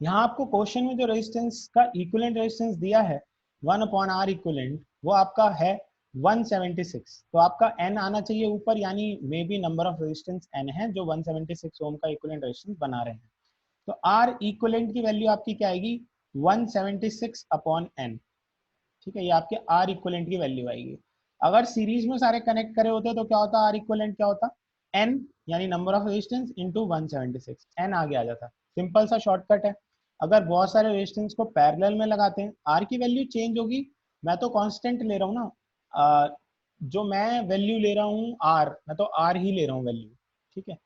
यहाँ आपको क्वेश्चन में जो रेजिस्टेंस का इक्विवेलेंट रेजिस्टेंस दिया है 1/r इक्विवेलेंट, वो आपका है 176। तो आपका n आना चाहिए ऊपर, यानी may be number of resistance n है जो 176 ओम का इक्विवेलेंट रेजिस्टेंस बना रहे हैं। तो r इक्विवेलेंट की वैल्यू आपकी क्या आएगी 176/n। ठीक है, ये आपके R इक्विवेलेंट की वैल्यू आएगी। अगर सीरीज में सारे कनेक्ट करे होते तो क्या होता, R इक्विवेलेंट क्या होता, N यानी number of resistance into 176, N आगे आ जाता। सिंपल सा शॉर्टकट है। अगर बहुत सारे रेजिस्टेंस को पैरेलल में लगाते हैं, R की वैल्यू चेंज होगी। मैं तो कांस्टेंट ले रहा हूँ ना, जो मैं वैल्यू ले रहा हूँ R, मैं तो R ही ले रहा हूँ वैल्यू। ठीक है,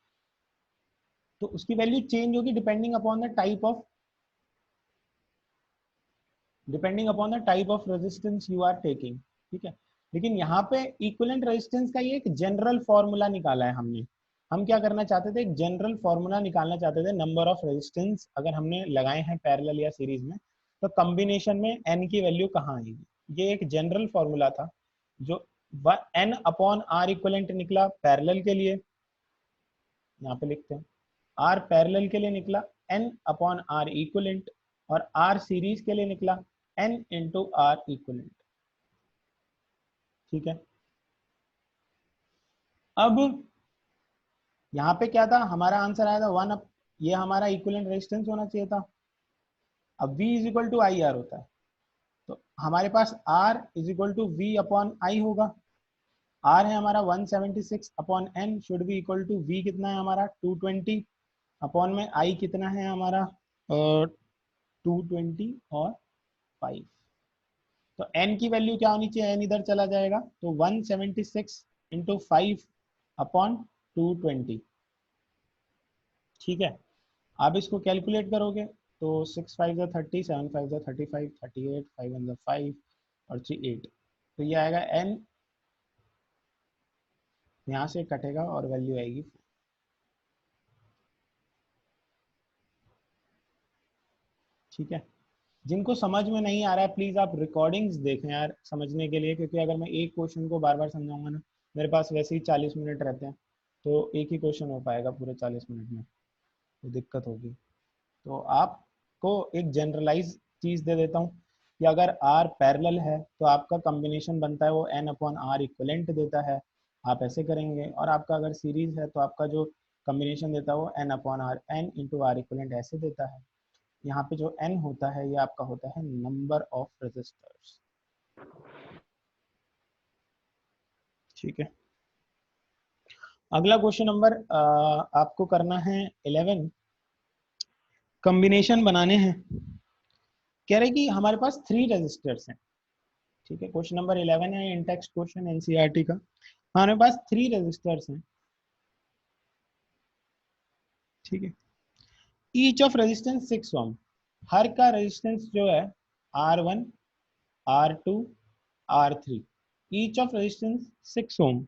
तो उसकी वैल्यू चेंज होगी depending upon the type of resistance you are taking. ठीक है, लेकिन यहाँ पे इक्विवेलेंट रेजिस्टेंस का ये एक जनरल फॉर्मूला निकाला है हमने। हम क्या करना चाहते थे, एक जनरल फॉर्मूला निकालना चाहते थे नंबर ऑफ रेजिस्टेंस अगर हमने लगाए हैं पैरेलल या सीरीज में, तो कॉम्बिनेशन में n की वैल्यू कहाँ आएगी। ये एक जनरल फॉर्मूला था जो n/r इक्विवेलेंट निकला पैरेलल के लिए, यहाँ पे लिखते हैं r पैरेलल के लिए निकला n/r इक्विवेलेंट, और r सीरीज के लिए निकला n इंटू r इक्विवेलेंट। ठीक है, अब यहाँ पे क्या था, हमारा आंसर आया था 1 अप, ये हमारा इक्विवेलेंट रेजिस्टेंस होना चाहिए था। अब V is equal to I R होता है, तो हमारे पास R is equal to V upon I होगा। R है हमारा 176 upon n, should be equal to V कितना है हमारा 220 अपॉन में I कितना है हमारा 220 और 5। तो n की वैल्यू क्या होनी चाहिए, n इधर चला जाएगा, तो 176 इंटू 5 अपॉन 220। ठीक है, आप इसको कैलकुलेट करोगे तो 6 5 30, 7 5 35, 38, 5 1 5 और 3 8। तो ये आएगा n, यहाँ से कटेगा और वैल्यू आएगी 4। ठीक है, जिनको समझ में नहीं आ रहा है प्लीज आप रिकॉर्डिंग्स देखें यार समझने के लिए, क्योंकि अगर मैं एक क्वेश्चन को बार बार समझाऊंगा ना, मेरे पास वैसे ही 40 मिनट रहते हैं, तो एक ही क्वेश्चन हो पाएगा पूरे 40 मिनट में, तो दिक्कत होगी। तो आपको एक जनरलाइज चीज दे देता हूँ कि अगर R पैरेलल है तो आपका कॉम्बिनेशन बनता है वो n/r इक्विवेलेंट देता है, आप ऐसे करेंगे। और आपका अगर सीरीज है तो आपका जो कॉम्बिनेशन देता है वो n/r n into r equivalent ऐसे देता है। यहाँ पे जो n होता है ये आपका होता है नंबर ऑफ रेजिस्टर्स। ठीक है, अगला क्वेश्चन नंबर आपको करना है 11, कॉम्बिनेशन बनाने हैं। कह रहे कि हमारे पास 3 रेजिस्टर्स हैं। ठीक है, क्वेश्चन नंबर 11 है, इन टेक्स्ट क्वेश्चन एनसीईआरटी का। हमारे पास 3 रेजिस्टर्स हैं। ठीक है, ईच ऑफ रेजिस्टेंस 6 ओम, हर का रेजिस्टेंस जो है R1 R2 R3, each of resistance 6 ओम।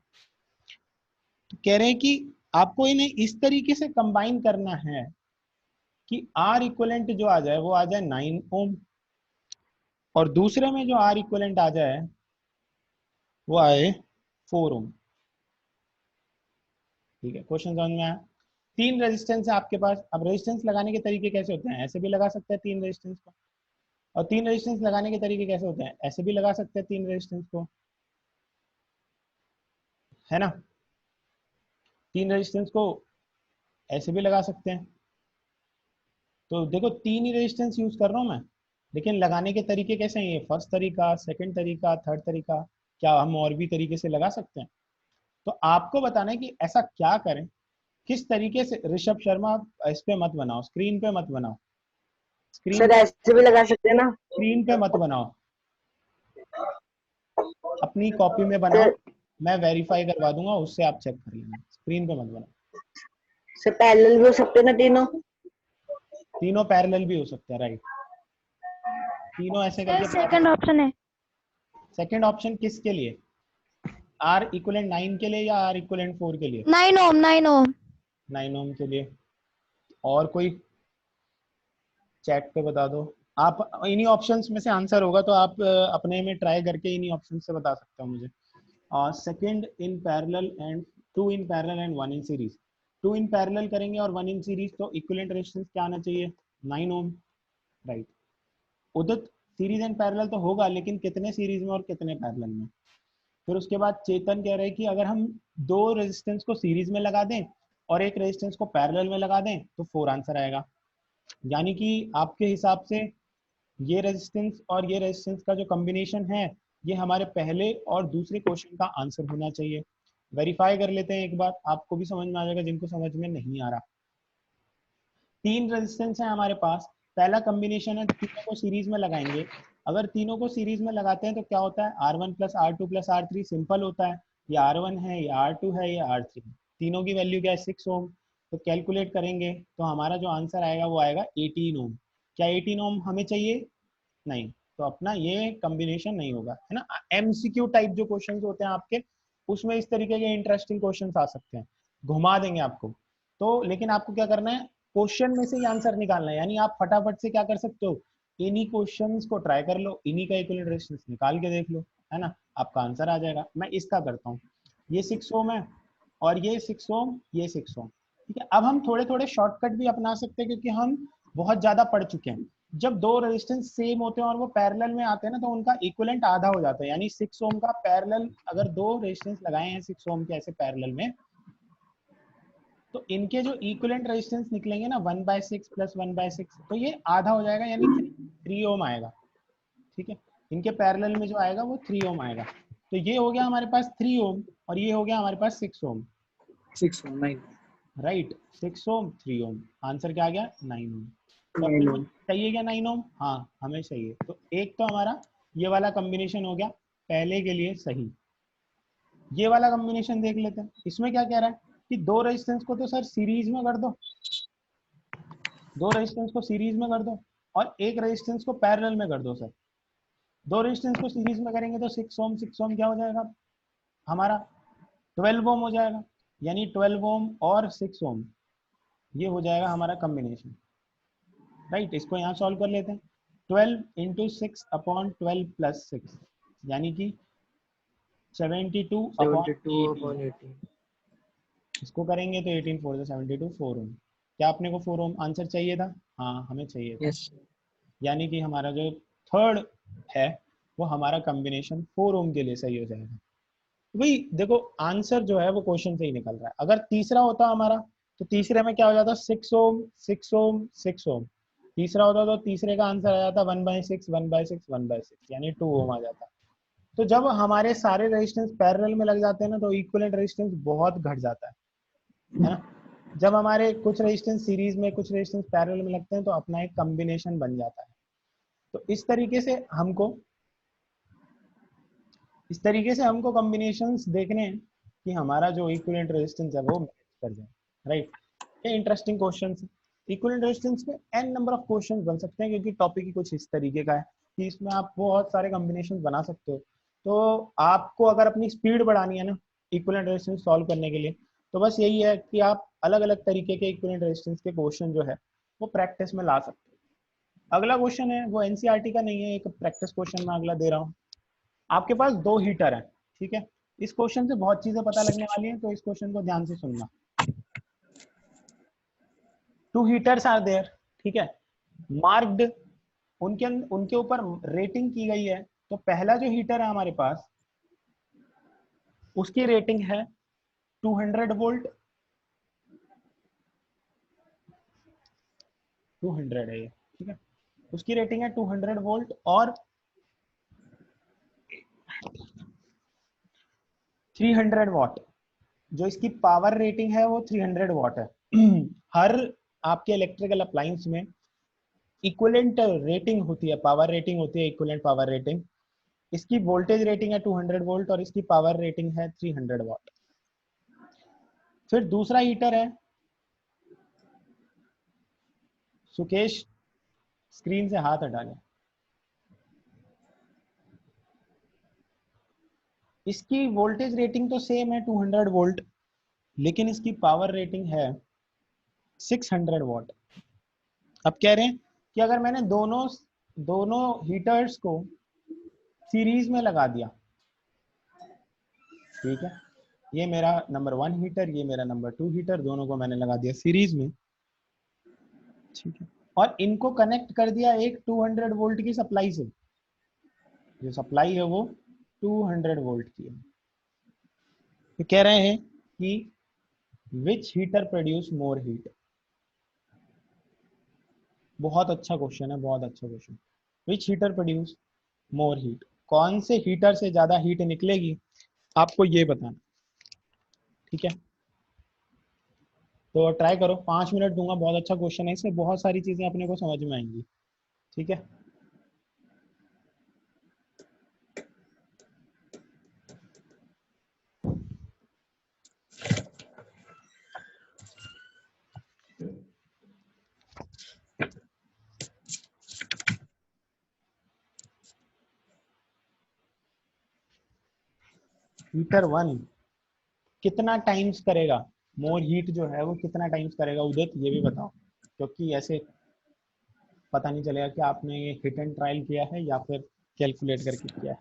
तो कह रहे हैं कि आपको इन्हें इस तरीके से कंबाइन करना है कि R इक्विवेलेंट जो आ जाए वो आ जाए 9 ओम, और दूसरे में जो R इक्विवेलेंट आ जाए वो आए 4 ओम। ठीक है, क्वेश्चन समझ में आया। 3 रेजिस्टेंस है आपके पास। अब रेजिस्टेंस लगाने के तरीके कैसे होते हैं, ऐसे भी लगा सकते हैं 3 रेजिस्टेंस को, और 3 रेजिस्टेंस लगाने के तरीके कैसे होते हैं, ऐसे भी लगा सकते हैं 3 रेजिस्टेंस को, है ना। 3 रेजिस्टेंस को ऐसे भी लगा सकते हैं। तो देखो 3 ही रेजिस्टेंस यूज कर रहा हूं मैं, लेकिन लगाने के तरीके कैसे हैं, ये फर्स्ट तरीका, सेकंड तरीका, थर्ड तरीका, क्या हम और भी तरीके से लगा सकते हैं। तो आपको बताना है कि ऐसा क्या करें, किस तरीके से। ऋषभ शर्मा इस पे मत बनाओ, स्क्रीन पे मत बनाओ, स्क्रीन सर पे, ऐसे भी लगा सकते हैं ना। स्क्रीन पे मत बनाओ, अपनी कॉपी में बनाओ, सर मैं वेरीफाई करवा दूंगा, उससे आप चेक कर लेना, स्क्रीन पे मत बनाओ। सर पैरेलल भी हो सकते हैं ना तीनों। तीनों पैरेलल भी हो सकते हैं, राइट, तीनों ऐसे सर करके सेकंड पैरेलल। ऑप्शन है। सेकंड ऑप्शन किसके लिए, R इक्विवेलेंट 9 के लिए या R इक्विवेलेंट 4 के लिए। 9 ओम 9 ओम। 9 ओम के लिए। और कोई चैट पे बता दो। आप इन्हीं ऑप्शंस में से आंसर होगा तो आप अपने में ट्राई करके इन्हीं ऑप्शन से बता सकते हो मुझे। Second in parallel and 2 in parallel and 1 in series. 2 in parallel करेंगे और 1 इन सीरीज, तो इक्विवेलेंट रेजिस्टेंस क्या आना चाहिए 9 ओम। राइट। उदित सीरीज एंड पैरेलल तो होगा, लेकिन कितने सीरीज में और कितने पैरेलल में। फिर उसके बाद चेतन कह रहे हैं कि अगर हम दो रेजिस्टेंस को सीरीज में लगा दें और एक रेजिस्टेंस को पैरेलल में लगा दें तो 4 आंसर आएगा। यानी कि आपके हिसाब से ये रेजिस्टेंस और ये रेजिस्टेंस का जो कॉम्बिनेशन है ये हमारे पहले और दूसरे क्वेश्चन का आंसर होना चाहिए। वेरीफाई कर लेते हैं एक बार, आपको भी समझ में आ जाएगा जिनको समझ में नहीं आ रहा। 3 रेजिस्टेंस है हमारे पास, पहला कॉम्बिनेशन है, तीनों को सीरीज में लगाएंगे। अगर तीनों को सीरीज में लगाते हैं तो क्या होता है, R1 plus R2 plus R3 simple होता है, ये R1 है, ये R2 है, ये R3। तीनों की वैल्यू क्या है, 6 ओम। तो कैलकुलेट करेंगे तो हमारा जो आंसर आएगा वो आएगा 18 ओम। क्या 18 ओम हमें चाहिए? नहीं, तो अपना ये कॉम्बिनेशन नहीं होगा, है ना। MCQ टाइप जो क्वेश्चन होते हैं आपके, उसमें इस तरीके के इंटरेस्टिंग क्वेश्चन आ सकते हैं, घुमा देंगे आपको। तो लेकिन आपको क्या करना है, क्वेश्चन में से ही आंसर निकालना है। यानी आप फटाफट से क्या कर सकते हो, इन्हीं क्वेश्चंस को ट्राई कर लो, इन्हीं का इक्विवेलेंट रेजिस्टेंस निकाल के देख लो, है ना, आपका आंसर आ जाएगा। मैं इसका करता हूँ, ये 6 ओम है और ये 6 ओम, ये 6 ओम। ठीक है, अब हम थोड़े थोड़े शॉर्टकट भी अपना सकते हैं क्योंकि हम बहुत ज्यादा पढ़ चुके हैं। जब दो रेजिस्टेंस सेम होते हैं और वो पैरेलल में आते हैं ना, तो उनका इक्विवेलेंट आधा हो जाता है। यानी 6 ओम का पैरेलल, अगर दो रेजिस्टेंस लगाए हैं 6 ओम के ऐसे पैरेलल में, तो इनके जो इक्विवेलेंट रेजिस्टेंस निकलेंगे ना 1/6 प्लस 1/6, तो ये आधा हो जाएगा, यानी 3 ओम आएगा। ठीक है, इनके पैरेलल में जो आएगा वो 3 ओम आएगा। तो ये हो गया हमारे पास 3 ओम और ये हो गया हमारे पास 6 ओम। 6 ओम 9 राइट, 6 ओम 3 ओम, आंसर क्या आ गया, 9 ओम। तो 9 ओम। चाहिए क्या 9 ओम? हाँ हमें चाहिए। तो एक तो हमारा ये वाला कॉम्बिनेशन हो गया पहले के लिए सही। ये वाला कॉम्बिनेशन देख लेते हैं, इसमें क्या कह रहा है कि दो रेजिस्टेंस को तो सर सीरीज में कर दो, दो रेजिस्टेंस को सीरीज में कर दो और एक रेजिस्टेंस को पैरेलल में कर दो। सर दो रेजिस्टेंस को सीरीज में करेंगे तो 6 ओम 6 ओम क्या हो जाएगा हमारा, 12 ओम हो जाएगा। यानी 12 ओम और 6 ओम, ये हो जाएगा हमारा कॉम्बिनेशन। राइट, इसको यहाँ सॉल्व कर लेते हैं। 12 इंटू 6 अपॉन 12 प्लस 6, यानी कि 72 अपॉन 72 18। upon 18। इसको करेंगे तो 18 4 से 72, 4 ओम। क्या अपने को 4 ओम आंसर चाहिए था? हाँ हमें चाहिए था। यस। यानी कि हमारा जो थर्ड है वो हमारा कॉम्बिनेशन 4 ओम के लिए सही हो जाएगा। वही देखो, आंसर जो है वो क्वेश्चन से ही निकल रहा है। अगर तीसरा होता हमारा तो तीसरे में क्या हो जाता, 6 ओम 6 ओम 6 ओम। तीसरा होता तो तीसरे का आंसर आ जाता 1/6 1/6 1/6, यानी 2 ओम आ जाता। तो जब हमारे सारे रेजिस्टेंस पैरेलल में लग जाते हैं ना, तो इक्विवेलेंट रेजिस्टेंस बहुत घट जाता है ना। जब हमारे कुछ रेजिस्टेंस सीरीज में कुछ रेजिस्टेंस पैरेलल में लगते हैं तो अपना एक कॉम्बिनेशन बन जाता है। तो इस तरीके से हमको कॉम्बिनेशंस देखने हैं कि हमारा जो इक्विवेलेंट रेजिस्टेंस है वो मैच कर जाए। राइट, ये इंटरेस्टिंग क्वेश्चन है। इक्विवेलेंट रेजिस्टेंस में n नंबर ऑफ क्वेश्चन बन सकते हैं क्योंकि टॉपिक ही कुछ इस तरीके का है कि इसमें आप बहुत सारे कॉम्बिनेशन बना सकते हो। तो आपको अगर अपनी स्पीड बढ़ानी है ना इक्विवेलेंट रेजिस्टेंस सॉल्व करने के लिए, तो बस यही है कि आप अलग अलग तरीके के इक्विवेलेंट रेजिस्टेंस के क्वेश्चन जो है वो प्रैक्टिस में ला सकते हो। अगला क्वेश्चन है वो एनसीईआरटी का नहीं है, एक प्रैक्टिस क्वेश्चन मैं अगला दे रहा हूँ। आपके पास दो हीटर हैं, ठीक है। इस क्वेश्चन से बहुत चीजें पता लगने वाली हैं, तो इस क्वेश्चन को ध्यान से सुनना। 2 हीटर्स आर देयर, ठीक है, मार्क्ड, उनके उनके ऊपर रेटिंग की गई है। तो पहला जो हीटर है हमारे पास उसकी रेटिंग है 200 वोल्ट, 200 है ये, ठीक है। उसकी रेटिंग है 200 वोल्ट और 300 वॉट। जो इसकी पावर रेटिंग है वो 300 वॉट है। हर आपके इलेक्ट्रिकल अप्लायंस में इक्विवेलेंट रेटिंग होती है, पावर रेटिंग होती है, इक्विवेलेंट पावर रेटिंग। इसकी वोल्टेज रेटिंग है 200 वोल्ट और इसकी पावर रेटिंग है 300 वॉट। फिर दूसरा हीटर है, सुकेश स्क्रीन से हाथ हटा लें। इसकी वोल्टेज रेटिंग तो सेम है 200 वोल्ट, लेकिन इसकी पावर रेटिंग है 600 वॉट। अब कह रहे हैं कि अगर मैंने दोनों दोनों हीटर्स को सीरीज में लगा दिया, ठीक है, ये मेरा नंबर 1 हीटर, ये मेरा नंबर 2 हीटर, दोनों को मैंने लगा दिया सीरीज में, ठीक है, और इनको कनेक्ट कर दिया एक 200 वोल्ट की सप्लाई से। जो सप्लाई है वो 200 वोल्ट की है। तो कह रहे हैं कि विच हीटर प्रोड्यूस मोर हीट। बहुत अच्छा क्वेश्चन है, बहुत अच्छा क्वेश्चन। विच हीटर प्रोड्यूस मोर हीट, कौन से हीटर से ज्यादा हीट निकलेगी, आपको ये बताना। ठीक है, तो ट्राई करो, 5 मिनट दूंगा। बहुत अच्छा क्वेश्चन है, इसमें बहुत सारी चीजें अपने को समझ में आएंगी। ठीक है, हीटर 1 कितना टाइम्स करेगा मोर हीट, जो है वो कितना टाइम्स करेगा उदित, ये भी बताओ, क्योंकि ऐसे पता नहीं चलेगा कि आपने ये हिट एंड ट्रायल किया है या फिर कैलकुलेट करके किया है।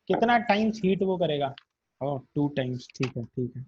कितना टाइम्स हीट वो करेगा? ओह 2 टाइम्स, ठीक है ठीक है।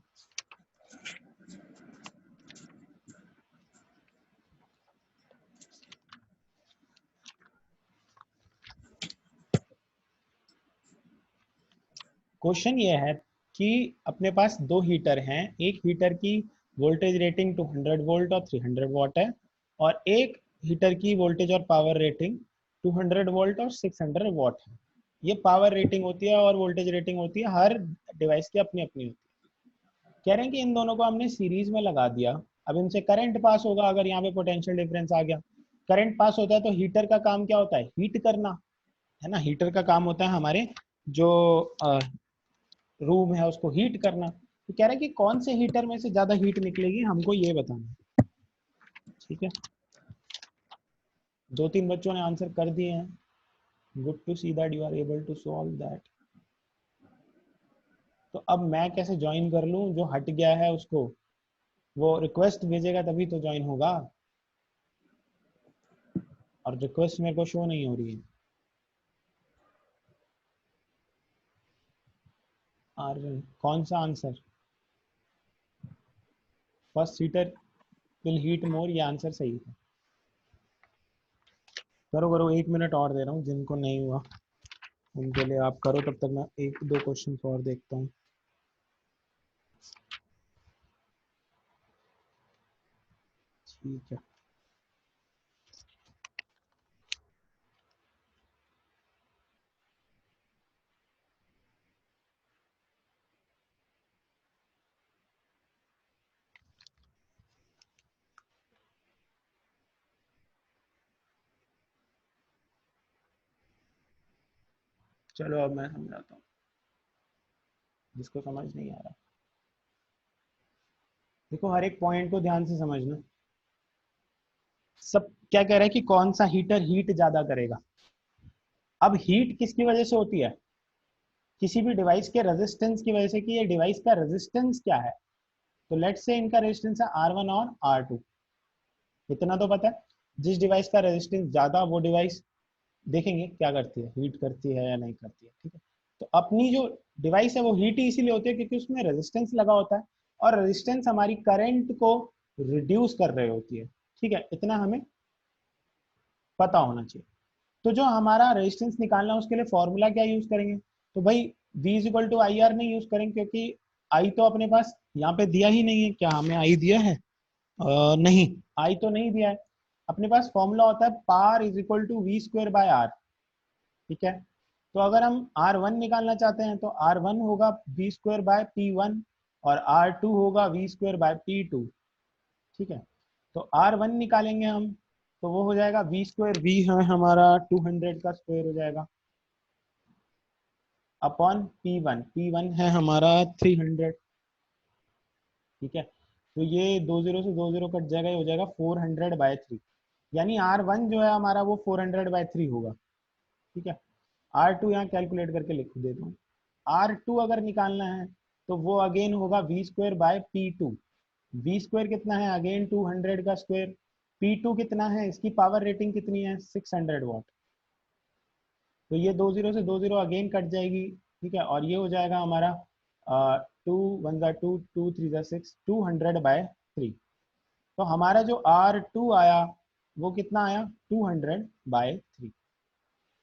क्वेश्चन ये है कि अपने पास दो हीटर हैं, एक हीटर की वोल्टेज रेटिंग 200 वोल्ट और 300 वॉट है, और एक हीटर की वोल्टेज और पावर रेटिंग 200 वोल्ट और 600 वॉट है। ये पावर रेटिंग होती है और वोल्टेज रेटिंग होती है, हर डिवाइस की अपनी अपनी होती है। कह रहे हैं कि इन दोनों को हमने सीरीज में लगा दिया, अब इनसे करंट पास होगा। अगर यहाँ पे पोटेंशियल डिफरेंस आ गया, करंट पास होता है, तो हीटर का काम क्या होता है? हीट करना, है ना। हीटर का काम होता है हमारे जो रूम है उसको हीट करना। तो कह रहा है कि कौन से हीटर में से ज्यादा हीट निकलेगी, हमको ये बताना। ठीक है, 2-3 बच्चों ने आंसर कर दिए हैं। Good to see that you are able to solve that. तो अब मैं कैसे ज्वाइन कर लूं? जो हट गया है उसको, वो रिक्वेस्ट भेजेगा तभी तो ज्वाइन होगा, और रिक्वेस्ट मेरे को शो नहीं हो रही है। और कौन सा answer? First heater will heat more, ये आंसर सही है। करो करो, 1 मिनट और दे रहा हूँ, जिनको नहीं हुआ उनके लिए आप करो, तब तक मैं 1-2 क्वेश्चन और देखता हूँ। ठीक है, चलो अब मैं समझाता हूँ जिसको समझ नहीं आ रहा। देखो, हर एक पॉइंट को ध्यान से समझना। सब क्या कह रहा है कि कौन सा हीटर हीट ज्यादा करेगा। अब हीट किसकी वजह से होती है? किसी भी डिवाइस के रेजिस्टेंस की वजह से, कि ये डिवाइस का रेजिस्टेंस क्या है। तो लेट्स से इनका रेजिस्टेंस है R1 और R2, इतना तो पता है। जिस डिवाइस का रेजिस्टेंस ज्यादा, वो डिवाइस देखेंगे क्या करती है, हीट करती है या नहीं करती है। ठीक है, तो अपनी जो डिवाइस है वो हीट ही इसीलिए होती है क्योंकि उसमें रेजिस्टेंस लगा होता है, और रेजिस्टेंस हमारी करंट को रिड्यूस कर रही होती है। ठीक है, इतना हमें पता होना चाहिए। तो जो हमारा रेजिस्टेंस निकालना है उसके लिए फॉर्मूला क्या यूज करेंगे? तो भाई V is equal to I R नहीं यूज करेंगे, क्योंकि आई तो अपने पास यहाँ पे दिया ही नहीं है। क्या हमें आई दिया है? नहीं, आई तो नहीं दिया है। अपने पास फॉर्मूला होता है power is equal to V square by R. ठीक है, तो अगर हम R1 निकालना चाहते हैं तो R1 होगा वी स्क्वायर बाय P1, और R2 होगा वी स्क्वायर बाय P2। ठीक है, तो R1 निकालेंगे हम, तो वो हो जाएगा वी स्क्वायर, वी है हमारा 200 का स्क्वायर हो जाएगा, अपॉन P1, P1 है हमारा 300। ठीक है, तो ये 2 जीरो से 2 जीरो कट जाएगा, ये हो जाएगा 400/3। यानी R1 जो है हमारा वो 400/3 होगा। ठीक है, R2 यहाँ कैलकुलेट करके लिख देता हूँ। R2 अगर निकालना है तो वो अगेन होगा V square by P2। V square कितना है? अगेन 200 का स्क्वायर। P2 कितना है? इसकी पावर रेटिंग कितनी है? 600 वॉट। तो ये 2 जीरो से 2 जीरो अगेन कट जाएगी। ठीक है, और ये हो जाएगा हमारा 2 1 2 2 3 6, 200/3। तो हमारा जो R2 आया वो कितना आया 200/3।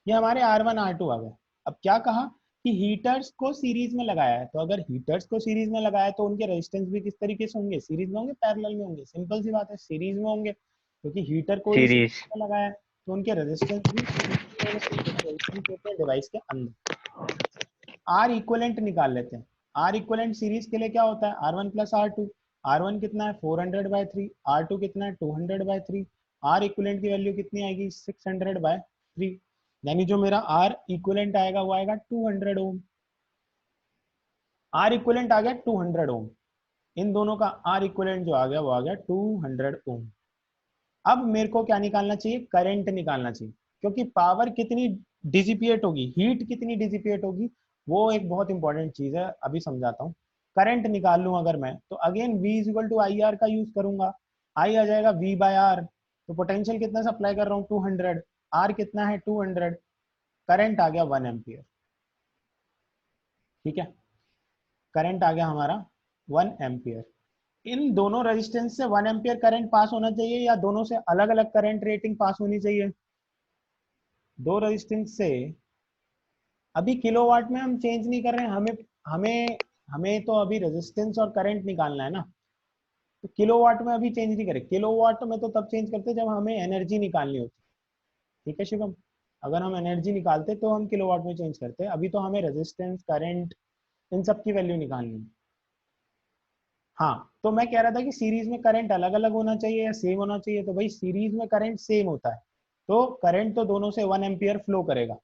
ये हमारे R1 R2 आ गए। अब क्या कहा कि हीटर्स को सीरीज में लगाया है, तो अगर हीटर्स को सीरीज में लगाया तो उनके रेजिस्टेंस भी किस तरीके से होंगे, सीरीज में होंगे पैरेलल में होंगे, सिंपल सी बात है सीरीज में होंगे, क्योंकि हीटर को ही सीरीज। सीरीज में लगाया है तो उनके रेजिस्टेंस भी सीरीज में होने चाहिए, क्योंकि रेजिस्टेंस होते हैं डिवाइस के अंदर। आर इक्विवेलेंट निकाल लेते हैं। आर इक्विवेलेंट सीरीज के लिए क्या होता है R1 + R2। R1 कितना है 400/3, R2 कितना है 200/3। आर इक्विवेलेंट की वैल्यू कितनी आएगी 600/3, यानी जो मेरा आर इक्विवेलेंट आएगा वो आएगा 200 ओम। आर इक्विवेलेंट आ गया 200 ओम। इन दोनों का आर इक्विवेलेंट जो आ गया वो आ गया 200 ओम। अब मेरे को क्या निकालना चाहिए, करंट निकालना चाहिए, क्योंकि पावर कितनी डिसिपिएट होगी, हीट कितनी डिसिपिएट होगी, वो एक बहुत इंपॉर्टेंट चीज है, अभी समझाता हूँ। करंट निकाल लूं अगर मैं, तो अगेन V = IR का यूज करूंगा। I आ जाएगा V/R, तो पोटेंशियल कितना सप्लाई कर रहा हूँ 200, R कितना है 200, करंट आ गया 1 एम्पियर। ठीक है, करंट आ गया हमारा 1 एम्पियर। इन दोनों रेजिस्टेंस से 1 एम्पियर करंट पास होना चाहिए या दोनों से अलग अलग करंट रेटिंग पास होनी चाहिए? दो रेजिस्टेंस से, अभी किलोवाट में हम चेंज नहीं कर रहे हैं, हमें हमें हमें तो अभी रेजिस्टेंस और करंट निकालना है ना, तो किलोवाट में अभी चेंज नहीं करें। किलोवाट में तो तब चेंज करते जब हमें एनर्जी निकालनी होती। ठीक है शिवम, अगर हम एनर्जी निकालते तो हम किलोवाट में चेंज करते, अभी तो हमें रेजिस्टेंस करंट इन सब की वैल्यू निकालनी है। हाँ, तो मैं कह रहा था कि सीरीज में करंट अलग अलग होना चाहिए या सेम होना चाहिए, तो भाई सीरीज में करंट सेम होता है, तो करंट तो दोनों से 1 एम्पियर फ्लो करेगा।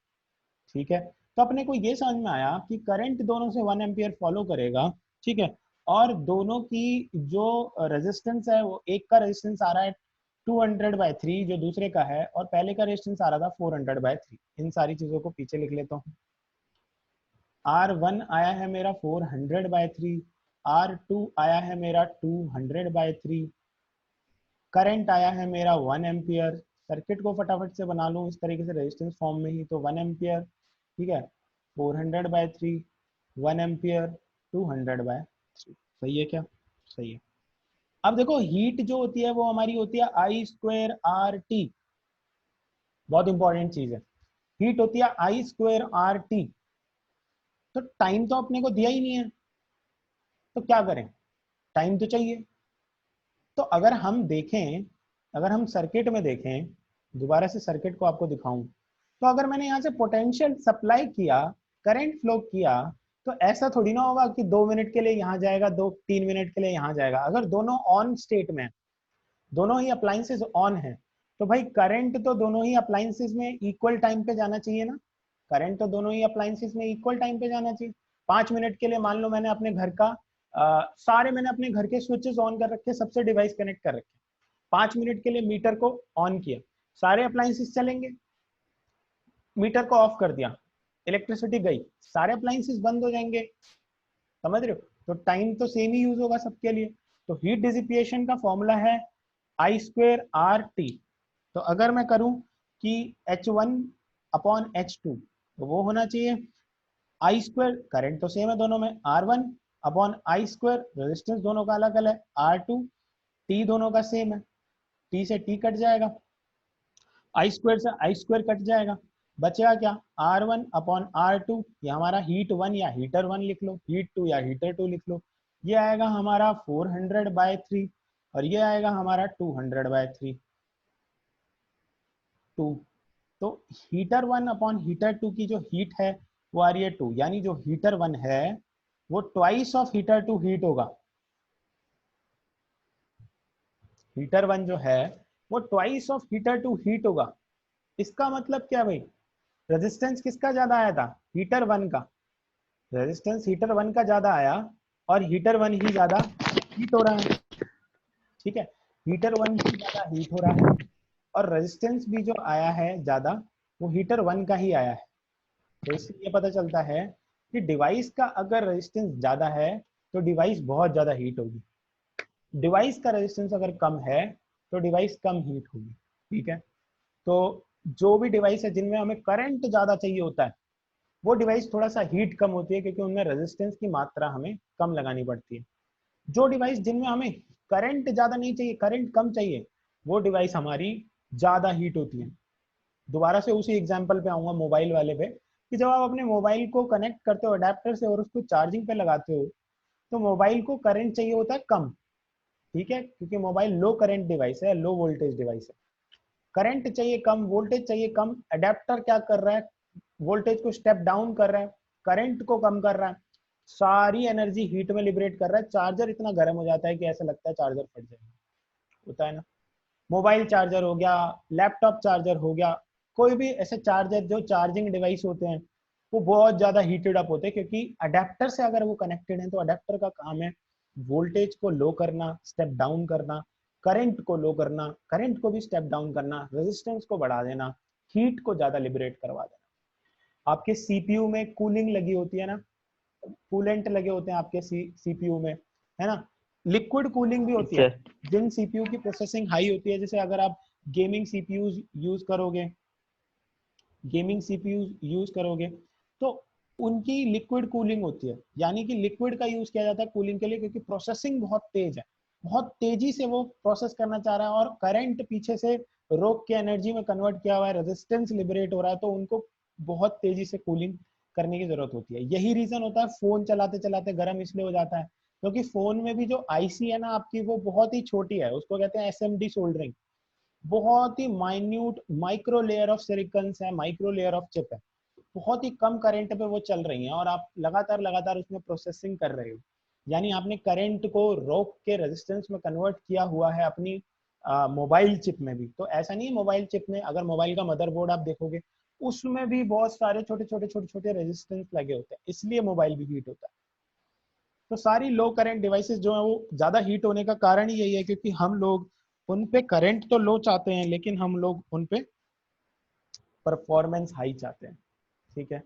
ठीक है, तो अपने को ये समझ में आया कि करंट दोनों से 1 एम्पियर फॉलो करेगा। ठीक है, और दोनों की जो रेजिस्टेंस है, वो एक का रेजिस्टेंस आ रहा है 200/3 जो दूसरे का है, और पहले का रेजिस्टेंस आ रहा था 400/3। इन सारी चीजों को पीछे लिख लेता हूँ। R1 आया है मेरा 400/3, R2 आया है मेरा 200/3, करंट आया है मेरा 1 एम्पियर। सर्किट को फटाफट से बना लूँ इस तरीके से रेजिस्टेंस फॉर्म में ही, तो 1 एम्पियर। ठीक है, 400/3, 1 एम्पियर, 200/3। सही है क्या? सही है। अब देखो हीट जो होती है वो हमारी होती है I²RT। बहुत इंपॉर्टेंट चीज है, हीट होती है I²RT। तो टाइम तो अपने को दिया ही नहीं है, तो क्या करें, टाइम तो चाहिए। तो अगर हम देखें, अगर हम सर्किट में देखें, दोबारा से सर्किट को आपको दिखाऊं, तो अगर मैंने यहाँ से पोटेंशियल सप्लाई किया, करंट फ्लो किया, तो ऐसा थोड़ी ना होगा कि 2 मिनट के लिए यहाँ जाएगा, 2-3 मिनट के लिए यहाँ जाएगा। अगर दोनों ऑन स्टेट में, दोनों ही अप्लायंसेस ऑन है, तो भाई करंट तो दोनों ही अप्लायंसेस में इक्वल टाइम पे जाना चाहिए ना। करंट तो दोनों ही अप्लायंसेस में इक्वल टाइम पे जाना चाहिए। 5 मिनट के लिए मान लो मैंने अपने घर का मैंने अपने घर के स्विचेस ऑन कर रखे, सबसे डिवाइस कनेक्ट कर रखे, 5 मिनट के लिए मीटर को ऑन किया, सारे अप्लायंसेस चलेंगे। मीटर को ऑफ कर दिया, इलेक्ट्रिसिटी गई, सारे अप्लायंसेस बंद हो जाएंगे। समझ रहे हो? तो टाइम तो सेम ही यूज होगा सबके लिए। तो हीट डिसिपिएशन का फॉर्मूला है I²RT। तो अगर मैं करूं कि H1/H2, तो वो होना चाहिए I², करंट तो सेम है दोनों में, R1/I², रेजिस्टेंस दोनों का अलग अलग है, R2, T दोनों का सेम है, T से T कट जाएगा, I² से I² कट जाएगा, बचेगा क्या R1/R2। ये हमारा हीट 1 या हीटर 1 लिख लो, हीट 2 या हीटर 2 लिख लो। ये आएगा हमारा 400/3 और ये आएगा हमारा 200/3, 2। तो हीटर 1/हीटर 2 की जो हीट है वो आ रही है 2, यानी जो हीटर 1 है वो ट्वाइस ऑफ हीटर 2 हीट होगा। हीटर 1 जो है वो ट्वाइस ऑफ हीटर 2 हीट होगा। इसका मतलब क्या भाई, रेजिस्टेंस किसका ज्यादा आया था, हीटर 1 का। रेजिस्टेंस हीटर 1 का ज्यादा आया और हीटर 1 ही ज्यादा हीट हो रहा है। ठीक है, हीटर 1 ही ज्यादा हीट हो रहा है, और रेजिस्टेंस भी जो आया है ज्यादा वो हीटर 1 का ही आया है। तो इससे ये पता चलता है कि डिवाइस का अगर रेजिस्टेंस ज्यादा है तो डिवाइस बहुत ज्यादा हीट होगी, डिवाइस का रेजिस्टेंस अगर कम है तो डिवाइस कम हीट होगी। ठीक है, तो जो भी डिवाइस है जिनमें हमें करंट ज्यादा चाहिए होता है वो डिवाइस थोड़ा सा हीट कम होती है, क्योंकि उनमें रेजिस्टेंस की मात्रा हमें कम लगानी पड़ती है। जो डिवाइस जिनमें हमें करंट ज्यादा नहीं चाहिए, करंट कम चाहिए, वो डिवाइस हमारी ज्यादा हीट होती है। दोबारा से उसी एग्जांपल पे आऊंगा मोबाइल वाले पे, कि जब आप अपने मोबाइल को कनेक्ट करते हो अडेप्टर से और उसको चार्जिंग पे लगाते हो, तो मोबाइल को करंट चाहिए होता है कम, ठीक है, क्योंकि मोबाइल लो करंट डिवाइस है, लो वोल्टेज डिवाइस है। करंट चाहिए कम, वोल्टेज चाहिए कम, अडेप्टर क्या कर रहा है, वोल्टेज को स्टेप डाउन कर रहा है, करंट को कम कर रहा है, सारी एनर्जी हीट में लिबरेट कर रहा है। चार्जर इतना गर्म हो जाता है कि ऐसा लगता है चार्जर फट जाएगा, होता है ना। मोबाइल चार्जर हो गया, लैपटॉप चार्जर हो गया, कोई भी ऐसे चार्जर जो चार्जिंग डिवाइस होते हैं, वो बहुत ज्यादा हीटेड अप होते हैं, क्योंकि अडेप्टर से अगर वो कनेक्टेड है तो अडेप्टर का काम है वोल्टेज को लो करना, स्टेप डाउन करना, करंट को लो करना, करंट को भी स्टेप डाउन करना, रेजिस्टेंस को बढ़ा देना, हीट को ज्यादा लिबरेट करवा देना। आपके सीपीयू में कूलिंग लगी होती है ना, कूलेंट लगे होते हैं आपके सीपीयू में, है ना। लिक्विड कूलिंग भी होती है। सर जिन सीपीयू की प्रोसेसिंग हाई होती है, जैसे अगर आप गेमिंग सीपीयू यूज करोगे, गेमिंग सीपीयू यूज करोगे, तो उनकी लिक्विड कूलिंग होती है, यानी कि लिक्विड का यूज किया जाता है कूलिंग के लिए, क्योंकि प्रोसेसिंग बहुत तेज है, बहुत तेजी से वो प्रोसेस करना चाह रहा है, और करंट पीछे से रोक के एनर्जी में कन्वर्ट किया हुआ है, रेजिस्टेंस लिबरेट हो रहा है, तो उनको बहुत तेजी से कूलिंग करने की जरूरत होती है। यही रीजन होता है फोन चलाते चलाते गर्म इसलिए हो जाता है, क्योंकि फोन में भी जो आईसी है ना आपकी, वो बहुत ही छोटी है, उसको कहते हैं एसएमडी सोल्डरिंग, बहुत ही minute micro layer of silicons है, माइक्रो लेयर ऑफ चिप है, बहुत ही कम करंट पे वो चल रही हैं, और आप लगातार लगातार उसमें प्रोसेसिंग कर रहे हो, यानी आपने करंट को रोक के रेजिस्टेंस में कन्वर्ट किया हुआ है अपनी मोबाइल चिप में भी। तो ऐसा नहीं है, मोबाइल चिप में अगर मोबाइल का मदरबोर्ड आप देखोगे, उसमें भी बहुत सारे छोटे छोटे छोटे छोटे रेजिस्टेंस लगे होते हैं, इसलिए मोबाइल भी हीट होता है। तो सारी लो करंट डिवाइसेस जो है वो ज्यादा हीट होने का कारण ही यही है, क्योंकि हम लोग उन पे करंट तो लो चाहते हैं, लेकिन हम लोग उन पे परफॉर्मेंस हाई चाहते हैं, ठीक है।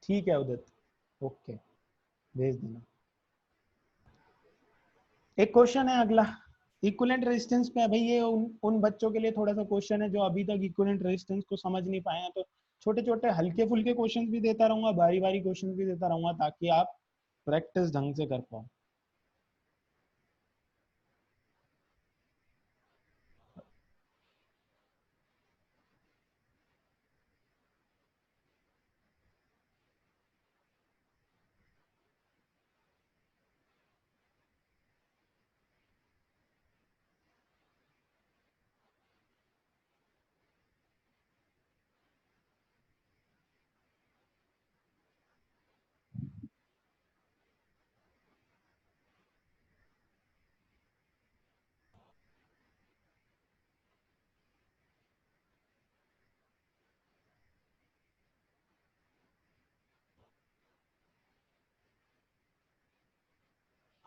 ठीक है उदित, ओके, भेज देना। एक क्वेश्चन है अगला, इक्विवेलेंट रेजिस्टेंस पे है भाई, ये उन बच्चों के लिए थोड़ा सा क्वेश्चन है जो अभी तक इक्विवेलेंट रेजिस्टेंस को समझ नहीं पाए हैं, तो छोटे छोटे हल्के फुल्के क्वेश्चन भी देता रहूंगा, बारी बारी क्वेश्चन भी देता रहूंगा, ताकि आप प्रैक्टिस ढंग से कर पाओ।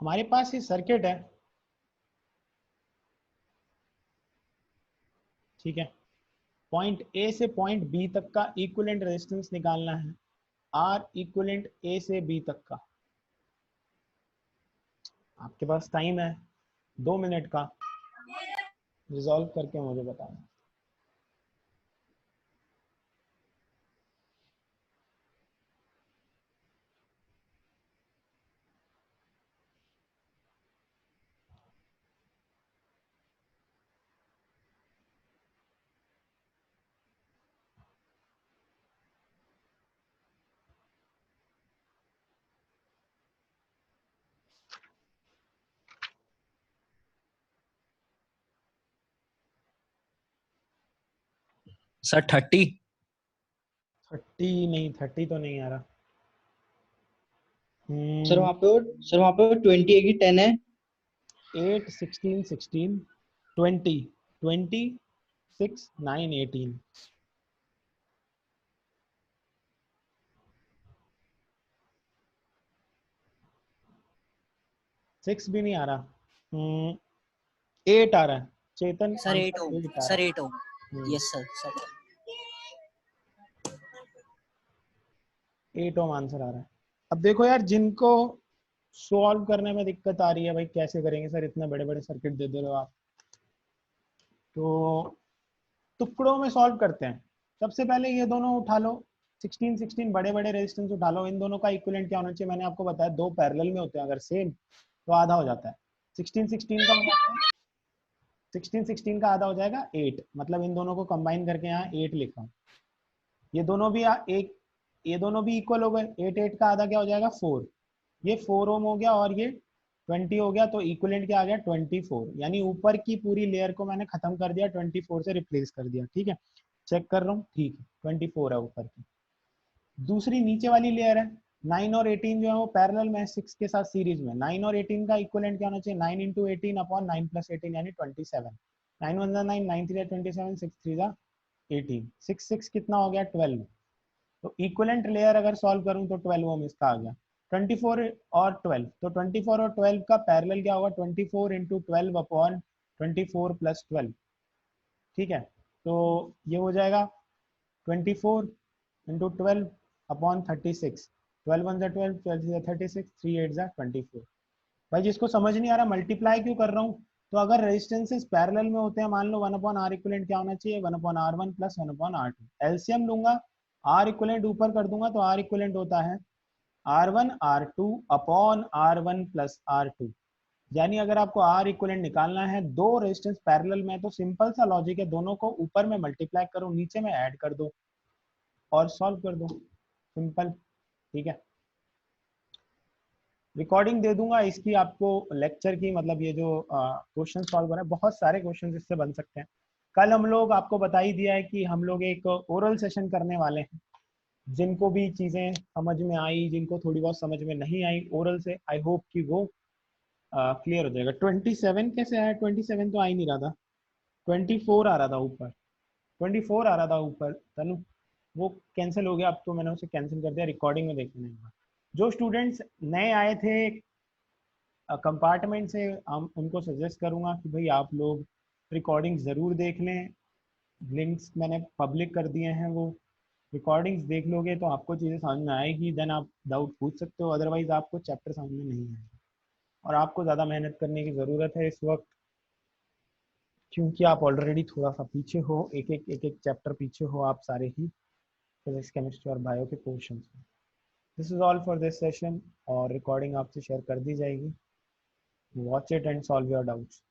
हमारे पास ये सर्किट है, ठीक है, पॉइंट ए से पॉइंट बी तक का इक्विवेलेंट रेजिस्टेंस निकालना है, आर इक्विवेलेंट ए से बी तक का। आपके पास टाइम है 2 मिनट का, रिजॉल्व करके मुझे बताना। सर 30। 30 नहीं, 30 तो नहीं आ रहा। सर वहाँ पे 20 है कि 10 है? 8 16 16 20 20 6 9 18। 6 भी नहीं आ रहा, 8 आ रहा है चेतन, सर 8 आंसर ओम 8 आ सर रहा 8 ओम है। यस सर 8 ओम आंसर आ रहा है। अब देखो यार, जिनको सॉल्व करने में दिक्कत आ रही है, भाई कैसे करेंगे सर, इतने बड़े बड़े सर्किट दे दे रहे हो आप, तो टुकड़ों में सॉल्व करते हैं। सबसे पहले ये दोनों उठा लो, 16 16 बड़े बड़े रेजिस्टेंस उठा लो, इन दोनों का इक्विवेलेंट क्या होना चाहिए, मैंने आपको बताया दो पैरेलल में होते हैं अगर सेम तो आधा हो जाता है। 16 16 का हो जाता है 16 16 का आधा हो जाएगा 8, मतलब इन दोनों को कंबाइन करके यहाँ 8 लिखा हूँ। ये दोनों भी ये दोनों भी इक्वल हो गए, 8 8 का आधा क्या हो जाएगा 4, ये 4 ओम हो गया और ये 20 हो गया, तो इक्विवेलेंट क्या आ गया 24, यानी ऊपर की पूरी लेयर को मैंने खत्म कर दिया, 24 से रिप्लेस कर दिया। ठीक है, चेक कर रहा हूँ, ठीक है 24 है ऊपर की। दूसरी नीचे वाली लेयर है 9 और 18 जो है वो पैरेलल में 6 के साथ सीरीज में, 9 और 18 का इक्विवेलेंट क्या होना चाहिए 9 इंटू 18 अपॉन 9 प्लस 18 यानी 27, 9 1 9 9 3 27 6 3 18, 6 6 कितना हो गया 12, तो इक्विवेलेंट लेयर अगर सॉल्व करूं तो 12 ओम इसका आ गया। 24 और 12, तो 24 और 12 का पैरेलल क्या होगा 24 इंटू 12 अपॉन 24 प्लस 12। ठीक है, तो ये हो जाएगा 24 इंटू 12 अपॉन 36, 12 1 12, 12 36, 3 8 24। भाई जिसको समझ नहीं आ रहा मल्टीप्लाई क्यों कर रहा हूँ, तो अगर रेजिस्टेंसेस पैरेलल में होते हैं, मान लो 1 अपॉन आर इक्विवेलेंट क्या होना चाहिए 1 upon R1 plus 1 upon R2, LCM लूंगा आर इक्विवेलेंट ऊपर कर दूंगा तो आर इक्विवेलेंट होता है R1 R2 upon R1 plus R2, यानी अगर आपको आर इक्विवेलेंट निकालना है, दो रेजिस्टेंस पैरेलल में, तो सिंपल सा लॉजिक है, दोनों को ऊपर में मल्टीप्लाई करो नीचे में ऐड कर दो और सॉल्व कर दो, सिंपल। ठीक है, रिकॉर्डिंग दे दूंगा इसकी आपको लेक्चर की, मतलब ये जो क्वेश्चन सॉल्व हो रहा है, बहुत सारे क्वेश्चन इससे बन सकते हैं। कल हम लोग आपको बता ही दिया है कि हम लोग एक ओरल सेशन करने वाले हैं, जिनको भी चीज़ें समझ में आई, जिनको थोड़ी बहुत समझ में नहीं आई ओरल से, आई होप कि वो क्लियर हो जाएगा। 27 कैसे आया, 27 तो आ ही नहीं रहा था, 24 आ रहा था ऊपर, 24 आ रहा था ऊपर तनु, वो कैंसिल हो गया, अब तो मैंने उसे कैंसिल कर दिया, रिकॉर्डिंग में देखना एक बार। जो स्टूडेंट्स नए आए थे कंपार्टमेंट से, हम उनको सजेस्ट करूंगा कि भाई आप लोग रिकॉर्डिंग ज़रूर देख लें, लिंक्स मैंने पब्लिक कर दिए हैं, वो रिकॉर्डिंग्स देख लोगे तो आपको चीज़ें समझ में आएगी, देन आप डाउट पूछ सकते हो, अदरवाइज आपको चैप्टर समझ में नहीं आएगा और आपको ज़्यादा मेहनत करने की ज़रूरत है इस वक्त, क्योंकि आप ऑलरेडी थोड़ा सा पीछे हो, एक चैप्टर पीछे हो आप सारे ही फिजिक्स केमिस्ट्री और बायो के पोर्शन में। This is all for this session, और रिकॉर्डिंग आपसे शेयर कर दी जाएगी, watch it and solve your doubts.